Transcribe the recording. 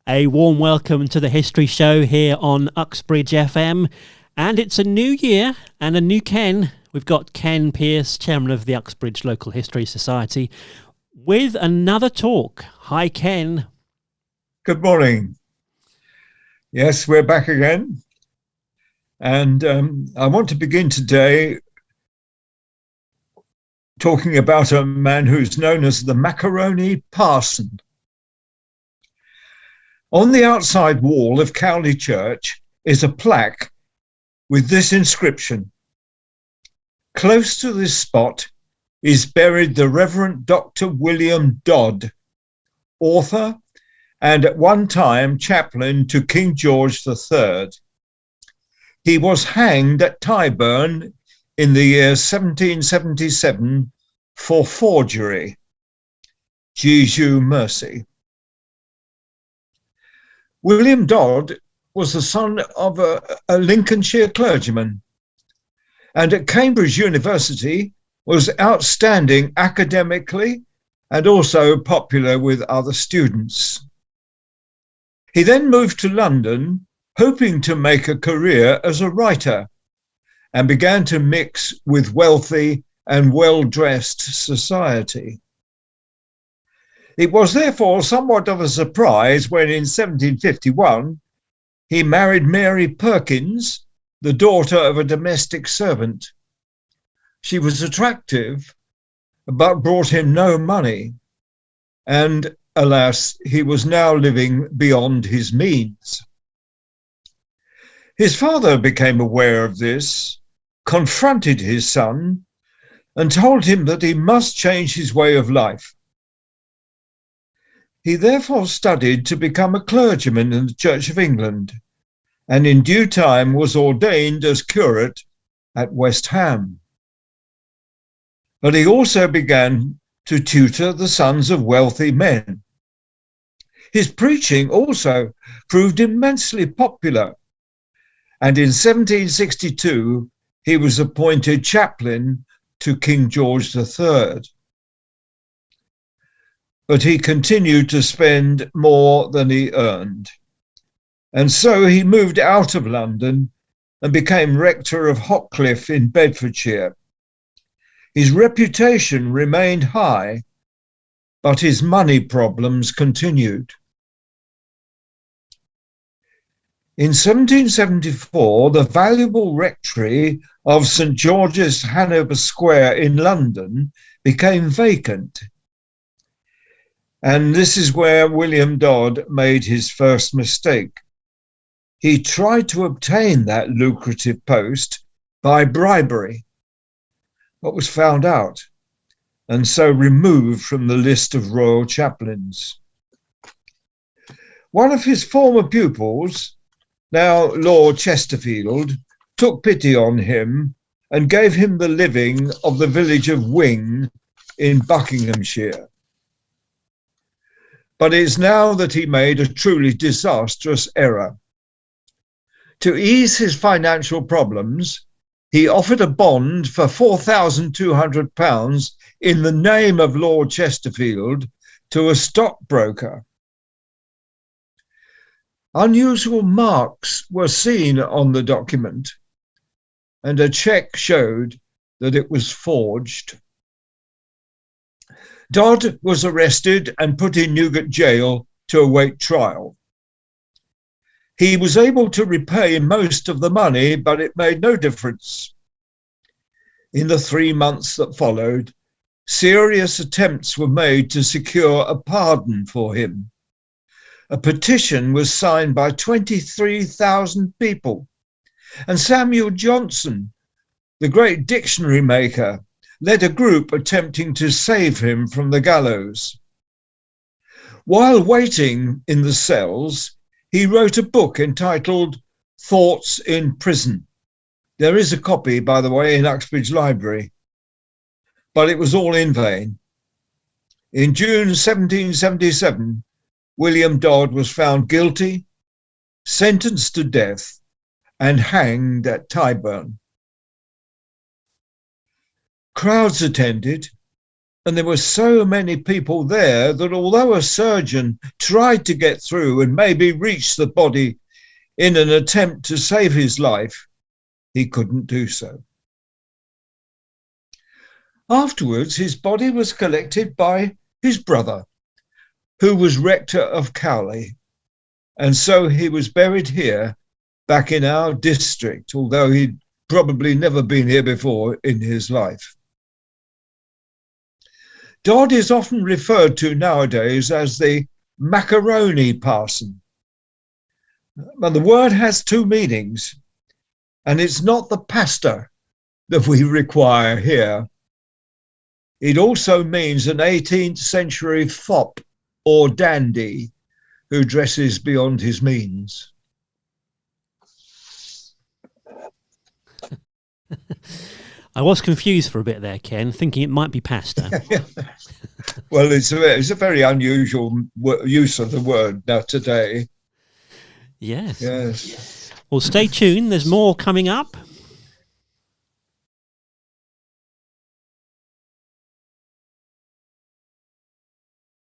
A warm welcome to the History Show here on Uxbridge FM. And it's a new year and a new Ken. We've got Ken Pearce, chairman of the Uxbridge Local History Society, with another talk. Hi, Ken. Good morning. Yes, we're back again. And I want to begin today talking about a man who's known as the Macaroni Parson. On the outside wall of Cowley Church is a plaque with this inscription. Close to this spot is buried the Reverend Dr. William Dodd, author and at one time chaplain to King George III. He was hanged at Tyburn in the year 1777 for forgery. Jesu mercy. William Dodd was the son of a Lincolnshire clergyman, and at Cambridge University was outstanding academically and also popular with other students. He then moved to London, hoping to make a career as a writer, and began to mix with wealthy and well-dressed society. It was therefore somewhat of a surprise when in 1751 he married Mary Perkins, the daughter of a domestic servant. She was attractive, but brought him no money, and alas, he was now living beyond his means. His father became aware of this, confronted his son, and told him that he must change his way of life. He therefore studied to become a clergyman in the Church of England, and in due time was ordained as curate at West Ham. But he also began to tutor the sons of wealthy men. His preaching also proved immensely popular, and in 1762 he was appointed chaplain to King George III. But he continued to spend more than he earned. And so he moved out of London and became rector of Hockliffe in Bedfordshire. His reputation remained high, but his money problems continued. In 1774, the valuable rectory of St. George's, Hanover Square in London became vacant. And this is where William Dodd made his first mistake. He tried to obtain that lucrative post by bribery, but was found out, and so removed from the list of royal chaplains. One of his former pupils, now Lord Chesterfield, took pity on him and gave him the living of the village of Wing in Buckinghamshire. But it's now that he made a truly disastrous error. To ease his financial problems, he offered a bond for £4,200 in the name of Lord Chesterfield to a stockbroker. Unusual marks were seen on the document, and a cheque showed that it was forged. Dodd was arrested and put in Newgate jail to await trial. He was able to repay most of the money, but it made no difference. In the 3 months that followed, serious attempts were made to secure a pardon for him. A petition was signed by 23,000 people, and Samuel Johnson, the great dictionary maker, led a group attempting to save him from the gallows. While waiting in the cells, he wrote a book entitled Thoughts in Prison. There is a copy, by the way, in Uxbridge Library, but it was all in vain. In June 1777, William Dodd was found guilty, sentenced to death, and hanged at Tyburn. Crowds attended, And there were so many people there that although a surgeon tried to get through and maybe reach the body in an attempt to save his life, he couldn't do so. Afterwards, his body was collected by his brother, who was rector of Cowley, and so he was buried here back in our district, although he'd probably never been here before in his life. Dodd is often referred to nowadays as the Macaroni Parson. And the word has two meanings, and it's not the pastor that we require here. It also means an 18th century fop or dandy who dresses beyond his means. I was confused for a bit there, Ken, thinking it might be pastor. Well, it's a very unusual use of the word now today. Yes. Yes. Well, stay tuned. There's more coming up.